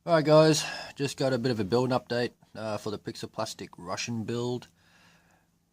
Alright guys, just got a bit of a build update for the Pixoplastic Russian build.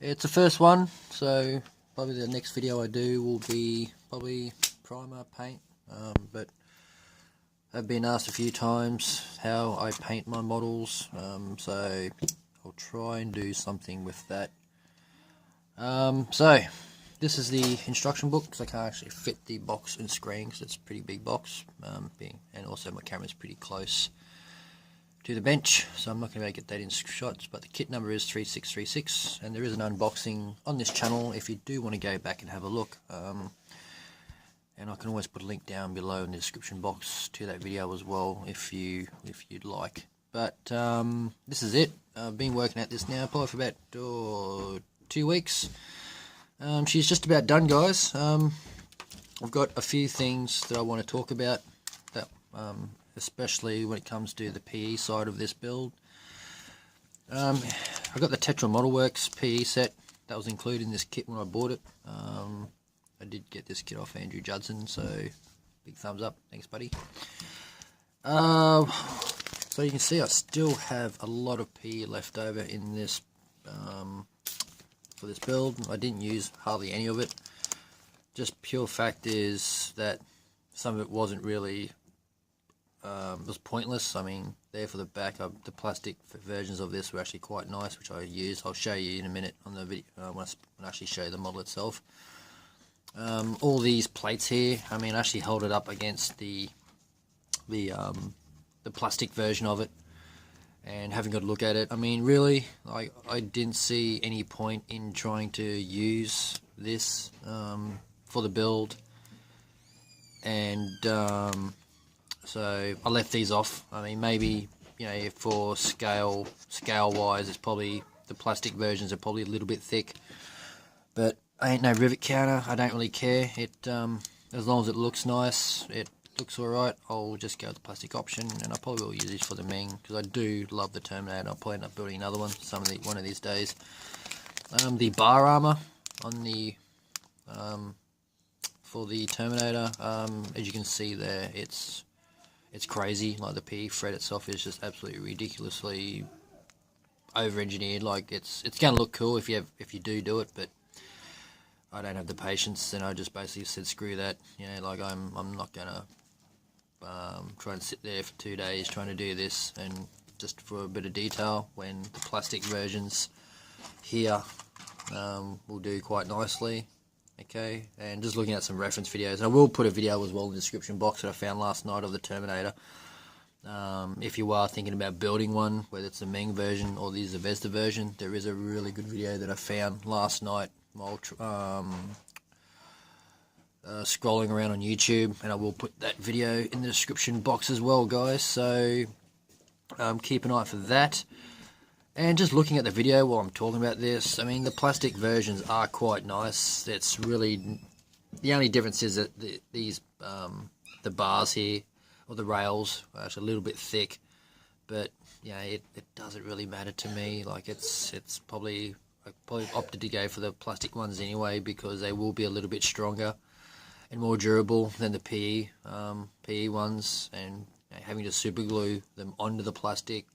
It's the first one, so probably the next video I do will be probably primer paint, but I've been asked a few times how I paint my models, so I'll try and do something with that. So this is the instruction book, because I can't actually fit the box and screen because it's a pretty big box, and also my camera's pretty close to the bench, so I'm not going to be able to get that in shots, but the kit number is 3636, and there is an unboxing on this channel if you do want to go back and have a look, and I can always put a link down below in the description box to that video as well if you'd like. But this is it. I've been working at this now probably for about 2 weeks. She's just about done, guys. I've got a few things that I want to talk about, that especially when it comes to the PE side of this build. I got the Tetra Modelworks PE set that was included in this kit when I bought it. I did get this kit off Andrew Judson, so big thumbs up. Thanks, buddy. So you can see I still have a lot of PE left over in this for this build. I didn't use hardly any of it. Just pure fact is that some of it wasn't really it was pointless. I mean, there for the back, the plastic versions of this were actually quite nice, which I used. I'll show you in a minute on the video when I actually show you the model itself. All these plates here, I mean, I actually held it up against the plastic version of it, and having got a look at it, I mean, really, I didn't see any point in trying to use this for the build, and so I left these off. I mean, maybe, you know, for scale wise, it's probably, the plastic versions are probably a little bit thick, but I ain't no rivet counter. I don't really care. It as long as it looks nice, it looks alright. I'll just go with the plastic option, and I probably will use this for the Meng, because I do love the Terminator. I'll probably end up building another one one of these days. The bar armor on the for the Terminator, as you can see there, it's crazy. Like, the PE thread itself is just absolutely ridiculously over-engineered. Like, it's gonna look cool if you do it, but I don't have the patience, and I just basically said screw that. You know, like, I'm not gonna try and sit there for 2 days trying to do this and just for a bit of detail, when the plastic versions here will do quite nicely. Okay, and just looking at some reference videos, and I will put a video as well in the description box that I found last night of the Terminator. If you are thinking about building one, whether it's the Meng version or the Zvezda version, there is a really good video that I found last night while scrolling around on YouTube, and I will put that video in the description box as well, guys, so keep an eye for that. And just looking at the video while I'm talking about this, I mean, the plastic versions are quite nice. It's really, the only difference is that the bars here, or the rails, are actually a little bit thick, but yeah, it doesn't really matter to me. Like, it's probably, I probably opted to go for the plastic ones anyway, because they will be a little bit stronger and more durable than the PE ones, and you know, having to super glue them onto the plastic,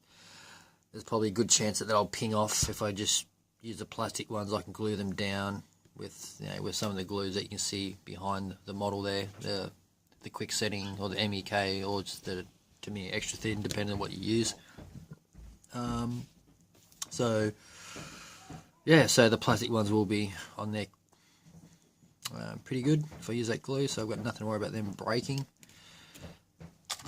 there's probably a good chance that they'll ping off. If I just use the plastic ones, I can glue them down with, you know, with some of the glues that you can see behind the model there, the quick setting or the MEK, or just the, to me, extra thin, depending on what you use. So yeah, so the plastic ones will be on there pretty good if I use that glue, so I've got nothing to worry about them breaking.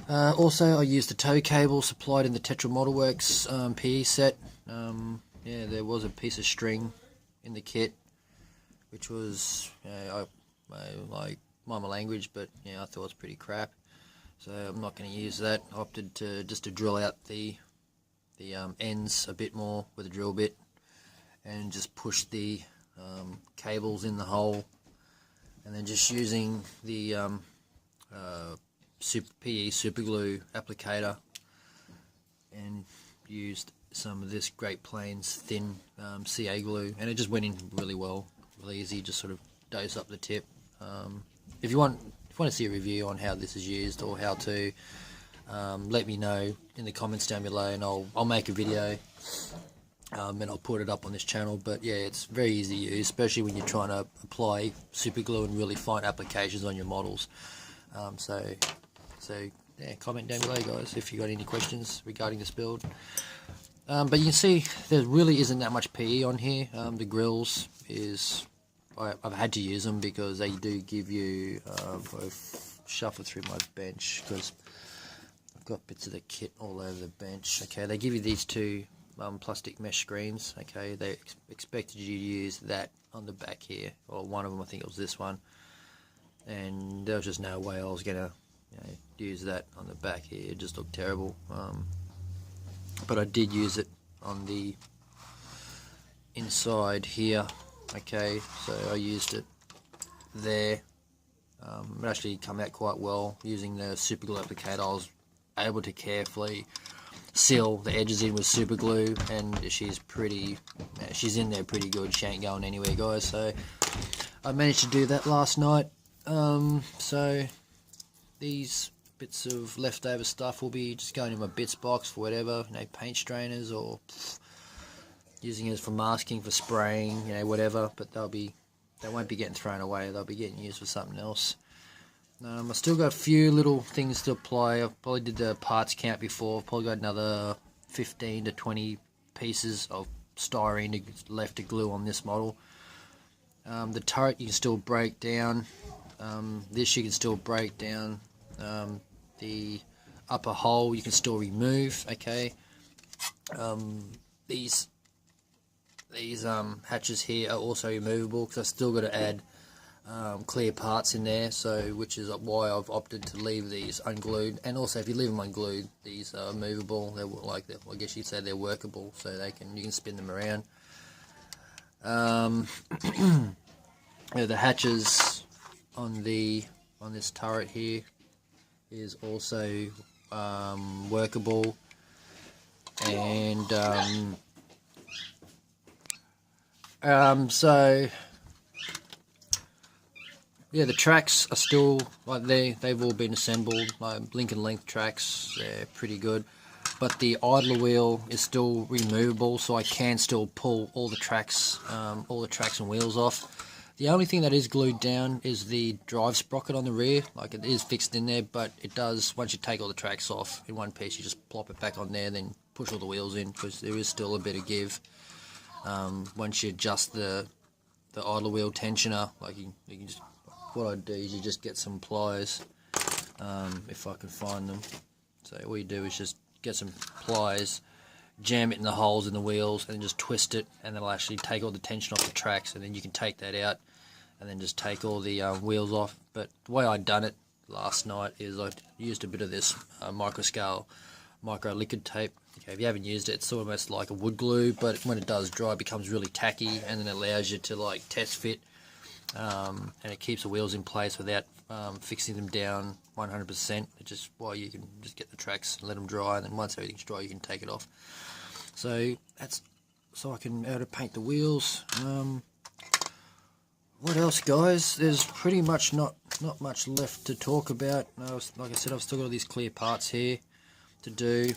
Also, I used the tow cable supplied in the Tetra Modelworks PE set. Yeah, there was a piece of string in the kit, which was, you know, like, mind my language, but yeah, I thought it was pretty crap, so I'm not going to use that. I opted to drill out the ends a bit more with a drill bit, and just push the cables in the hole, and then just using the PE super glue applicator, and used some of this Great Plains thin CA glue, and it just went in really well, really easy. Just sort of dose up the tip. If you want to see a review on how this is used, or how to let me know in the comments down below, and I'll make a video, and I'll put it up on this channel. But yeah, it's very easy to use, especially when you're trying to apply super glue and really find applications on your models. So yeah, comment down below, guys, if you got any questions regarding this build. But you can see there really isn't that much PE on here. The grills is, I've had to use them because they do give you, I've shuffled through my bench because I've got bits of the kit all over the bench. Okay, they give you these two plastic mesh screens. Okay, they expected you to use that on the back here, or one of them, I think it was this one, and there was just no way I was gonna use that on the back here. It just looked terrible. But I did use it on the inside here. Okay, so I used it there. It actually came out quite well using the super glue applicator. I was able to carefully seal the edges in with super glue, and she's in there pretty good. She ain't going anywhere, guys. So I managed to do that last night. So these bits of leftover stuff will be just going in my bits box for whatever, paint strainers, or using it for masking, for spraying, whatever. But they won't be getting thrown away. They'll be getting used for something else. I still got a few little things to apply. I probably did the parts count before. I've probably got another 15 to 20 pieces of styrene left to glue on this model. The turret you can still break down. This you can still break down. The upper hole you can still remove. Okay. These hatches here are also removable because I've still got to add clear parts in there, so which is why I've opted to leave these unglued. And also, if you leave them unglued, these are movable. They're I guess you'd say they're workable, so you can spin them around. The hatches on this turret here is also workable, and so yeah, the tracks are still they've all been assembled, like link and length tracks. They're pretty good, but the idler wheel is still removable, so I can still pull all the tracks and wheels off. The only thing that is glued down is the drive sprocket on the rear. Like, it is fixed in there, but it does, once you take all the tracks off in one piece, you just plop it back on there, then push all the wheels in, because there is still a bit of give. Once you adjust the idler wheel tensioner, like you can just, what I do is you just get some pliers, if I can find them. So all you do is just get some pliers, jam it in the holes in the wheels, and then just twist it, and it'll actually take all the tension off the tracks, and then you can take that out and then just take all the wheels off. But the way I done it last night is I used a bit of this micro liquid tape. Okay, if you haven't used it, it's almost like a wood glue, but when it does dry, it becomes really tacky, and then it allows you to like test fit, and it keeps the wheels in place without fixing them down 100%. Just you can just get the tracks and let them dry, and then once everything's dry, you can take it off. So that's so I can be able to paint the wheels. What else, guys? There's pretty much not much left to talk about. Like I said, I've still got all these clear parts here to do,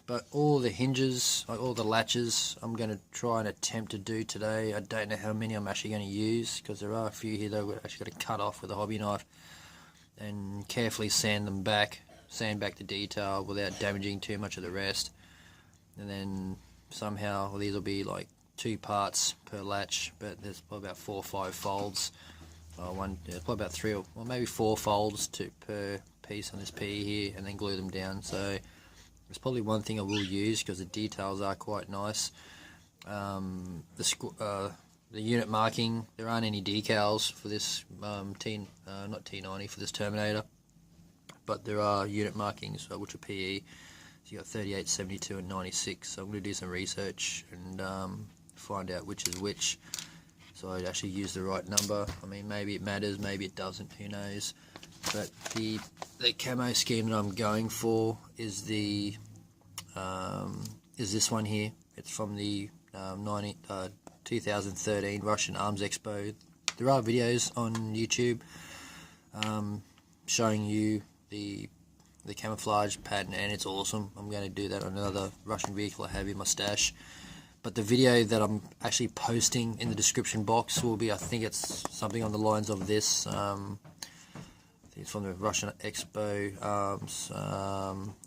but all the hinges, like all the latches, I'm going to try and attempt to do today. I don't know how many I'm actually going to use, because there are a few here that I've actually got to cut off with a hobby knife and carefully sand back the detail without damaging too much of the rest. And then somehow these will be like 2 parts per latch, but there's probably about 4 or 5 folds. Probably about 3 or maybe 4 folds per piece on this PE here, and then glue them down. So it's probably one thing I will use, because the details are quite nice. The unit marking, there aren't any decals for this not T90, for this Terminator, but there are unit markings which are PE. So you got 38, 72 and 96. So I'm going to do some research and find out which is which, so I'd actually use the right number. I mean, maybe it matters, maybe it doesn't, who knows. But the camo scheme that I'm going for is this one here. It's from the 2013 Russian Arms Expo. There are videos on YouTube showing you the the camouflage pattern, and it's awesome. I'm going to do that on another Russian vehicle I have in my stash. But the video that I'm actually posting in the description box will be, I think it's something on the lines of this. I think it's from the Russian Expo Arms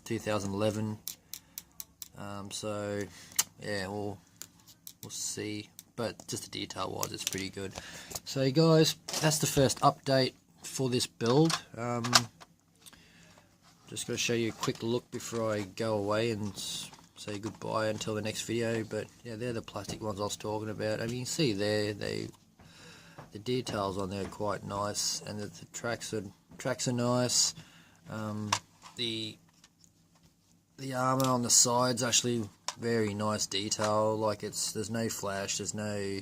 2011. So yeah, we'll see. But just the detail wise, it's pretty good. So guys, that's the first update for this build. Just going to show you a quick look before I go away and say goodbye until the next video. But yeah, they're the plastic ones I was talking about. I mean, you can see there, the details on there are quite nice, and the tracks are nice. The armor on the sides actually very nice detail. Like there's no flash, there's no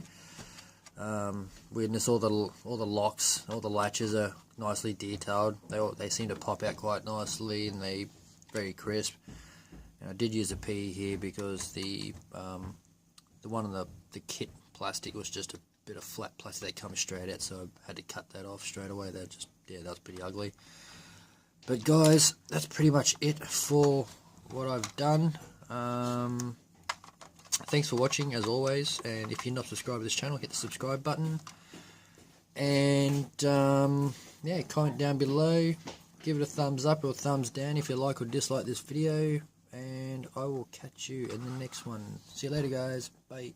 weirdness. All the locks, all the latches are nicely detailed. They seem to pop out quite nicely, and they very crisp. And I did use a P here because the one on the kit plastic was just a bit of flat plastic that comes straight out, so I had to cut that off straight away. That was pretty ugly. But guys, that's pretty much it for what I've done. Thanks for watching as always, and if you're not subscribed to this channel, hit the subscribe button, and yeah, comment down below, give it a thumbs up or a thumbs down if you like or dislike this video, and I will catch you in the next one. See you later guys, bye.